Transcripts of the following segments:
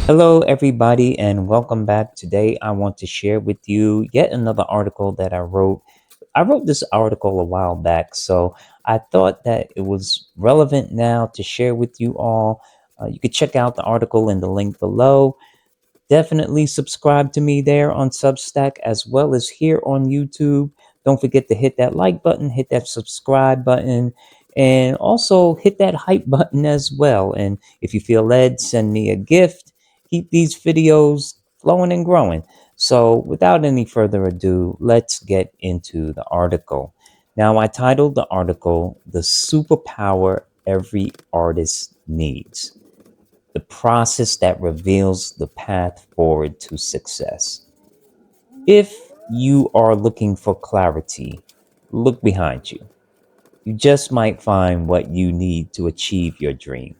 Hello, everybody, and welcome back. Today, I want to share with you yet another article that I wrote. I wrote this article a while back, so I thought that it was relevant now to share with you all. You could check out the article in the link below. Definitely subscribe to me there on Substack as well as here on YouTube. Don't forget to hit that like button, hit that subscribe button, and also hit that hype button as well. And if you feel led, send me a gift. Keep these videos flowing and growing. So, without any further ado, let's get into the article. Now, I titled the article The Superpower Every Artist Needs, the process that reveals the path forward to success. If you are looking for clarity, look behind you. You just might find what you need to achieve your dream.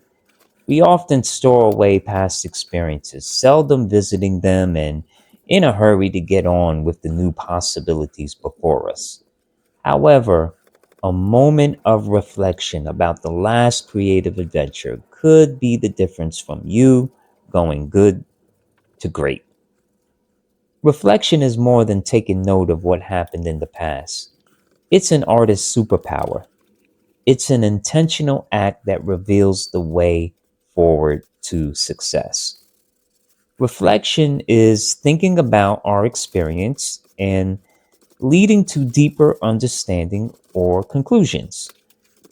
We often store away past experiences, seldom visiting them, and in a hurry to get on with the new possibilities before us. However, a moment of reflection about the last creative adventure could be the difference from you going good to great. Reflection is more than taking note of what happened in the past. It's an artist's superpower. It's an intentional act that reveals the way forward to success. Reflection is thinking about our experience and leading to deeper understanding or conclusions.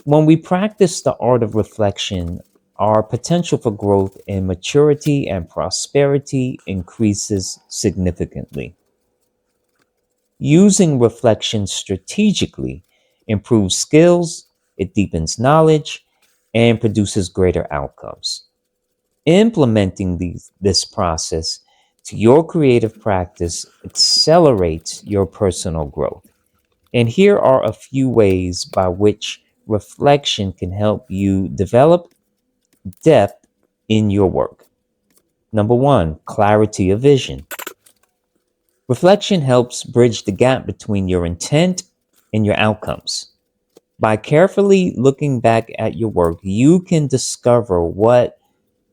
When we practice the art of reflection, our potential for growth in maturity and prosperity increases significantly. Using reflection strategically improves skills, it deepens knowledge, and produces greater outcomes. Implementing this process to your creative practice accelerates your personal growth. And here are a few ways by which reflection can help you develop depth in your work. Number one, clarity of vision. Reflection helps bridge the gap between your intent and your outcomes. By carefully looking back at your work, you can discover what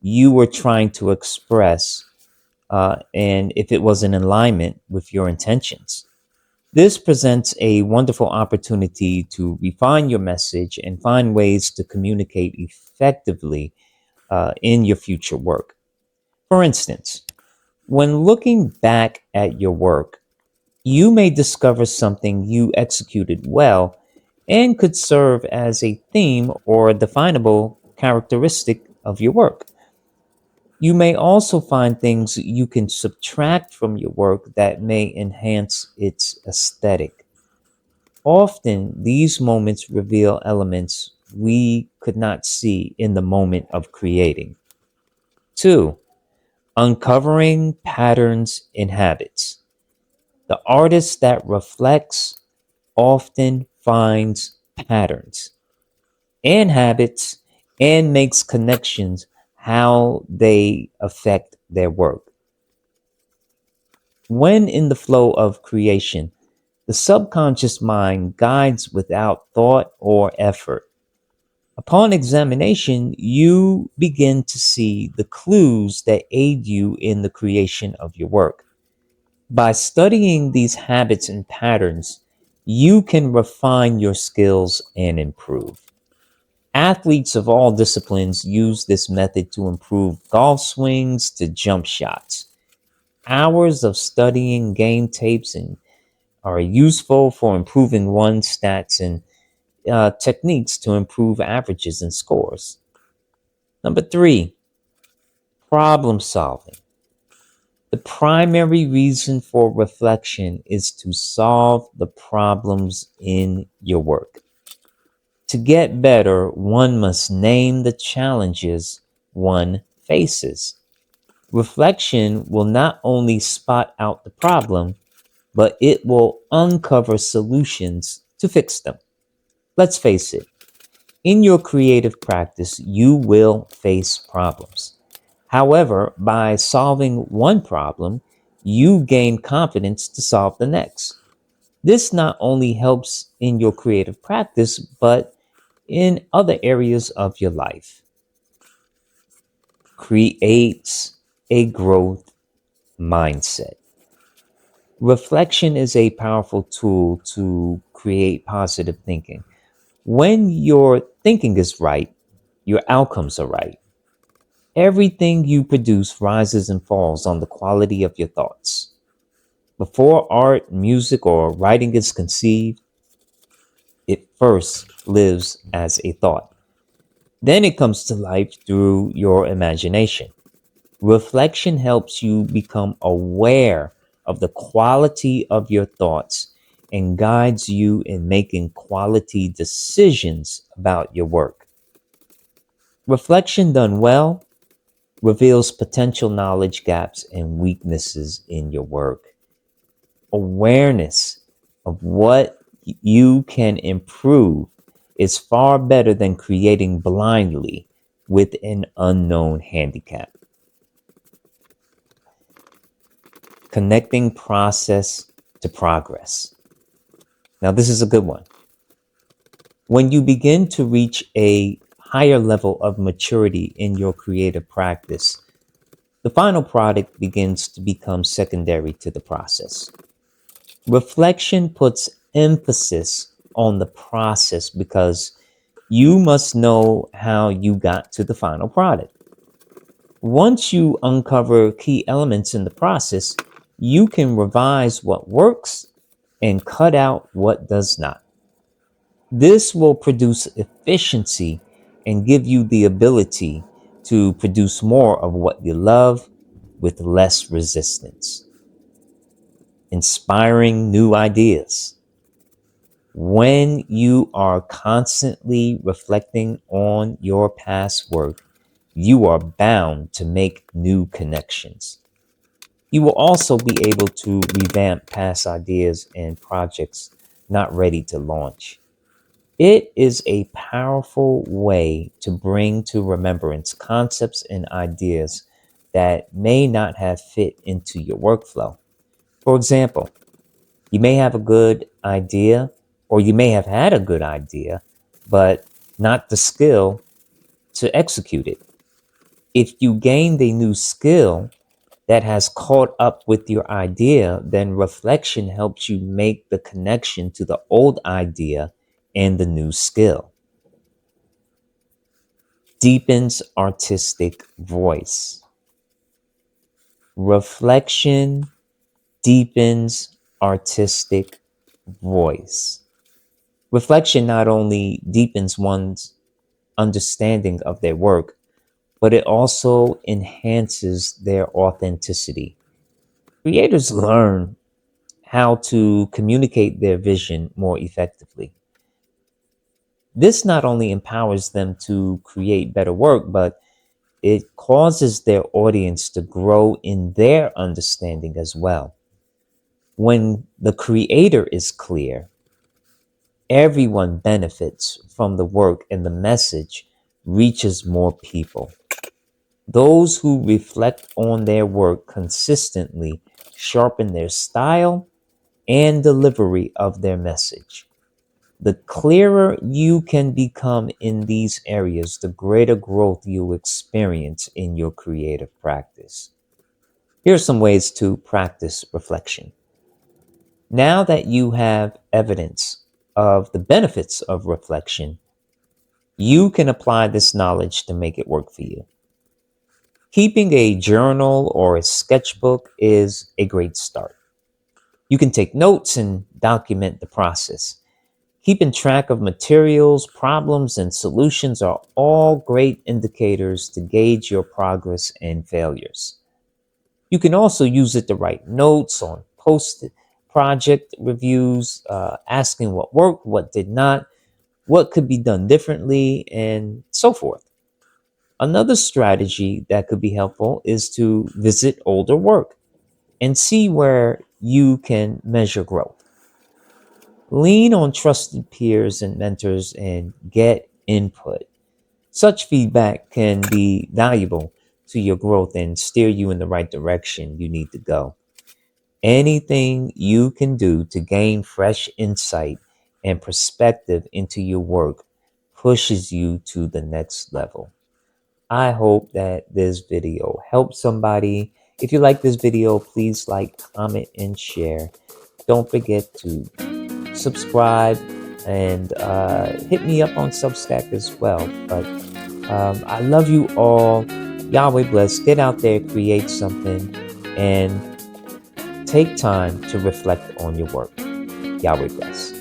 you were trying to express and if it was in alignment with your intentions. This presents a wonderful opportunity to refine your message and find ways to communicate effectively in your future work. For instance, when looking back at your work, you may discover something you executed well and could serve as a theme or a definable characteristic of your work. You may also find things you can subtract from your work that may enhance its aesthetic. Often, these moments reveal elements we could not see in the moment of creating. Two, uncovering patterns in habits. The artist that reflects often finds patterns and habits and makes connections how they affect their work. When in the flow of creation, the subconscious mind guides without thought or effort. Upon examination, you begin to see the clues that aid you in the creation of your work. By studying these habits and patterns, you can refine your skills and improve. Athletes of all disciplines use this method to improve golf swings to jump shots. Hours of studying game tapes and are useful for improving one's stats and techniques to improve averages and scores. Number three, problem solving. The primary reason for reflection is to solve the problems in your work. To get better, one must name the challenges one faces. Reflection will not only spot out the problem, but it will uncover solutions to fix them. Let's face it, in your creative practice, you will face problems. However, by solving one problem, you gain confidence to solve the next. This not only helps in your creative practice, but in other areas of your life. Creates a growth mindset. Reflection is a powerful tool to create positive thinking. When your thinking is right, your outcomes are right. Everything you produce rises and falls on the quality of your thoughts. Before art, music, or writing is conceived, it first lives as a thought. Then it comes to life through your imagination. Reflection helps you become aware of the quality of your thoughts and guides you in making quality decisions about your work. Reflection done well reveals potential knowledge gaps and weaknesses in your work. Awareness of what you can improve is far better than creating blindly with an unknown handicap. Connecting process to progress. Now, this is a good one. When you begin to reach a higher level of maturity in your creative practice, the final product begins to become secondary to the process. Reflection puts emphasis on the process because you must know how you got to the final product. Once you uncover key elements in the process, you can revise what works and cut out what does not. This will produce efficiency and give you the ability to produce more of what you love with less resistance. Inspiring new ideas. When you are constantly reflecting on your past work, you are bound to make new connections. You will also be able to revamp past ideas and projects not ready to launch. It is a powerful way to bring to remembrance concepts and ideas that may not have fit into your workflow. For example, you may have a good idea, or you may have had a good idea, but not the skill to execute it. If you gained a new skill that has caught up with your idea, then reflection helps you make the connection to the old idea and the new skill. Deepens artistic voice. Reflection deepens artistic voice. Reflection not only deepens one's understanding of their work, but it also enhances their authenticity. Creators learn how to communicate their vision more effectively. This not only empowers them to create better work, but it causes their audience to grow in their understanding as well. When the creator is clear, everyone benefits from the work and the message reaches more people. Those who reflect on their work consistently sharpen their style and delivery of their message. The clearer you can become in these areas, the greater growth you experience in your creative practice. Here are some ways to practice reflection. Now that you have evidence of the benefits of reflection, you can apply this knowledge to make it work for you. Keeping a journal or a sketchbook is a great start. You can take notes and document the process. Keeping track of materials, problems, and solutions are all great indicators to gauge your progress and failures. You can also use it to write notes on post project reviews, asking what worked, what did not, what could be done differently, and so forth. Another strategy that could be helpful is to visit older work and see where you can measure growth. Lean on trusted peers and mentors and get input. Such feedback can be valuable to your growth and steer you in the right direction you need to go. Anything you can do to gain fresh insight and perspective into your work pushes you to the next level. I hope that this video helps somebody. If you like this video, please like, comment, and share. Don't forget to subscribe and hit me up on Substack as well. But I love you all. Yahweh bless. Get out there, create something, and take time to reflect on your work. Yahweh bless.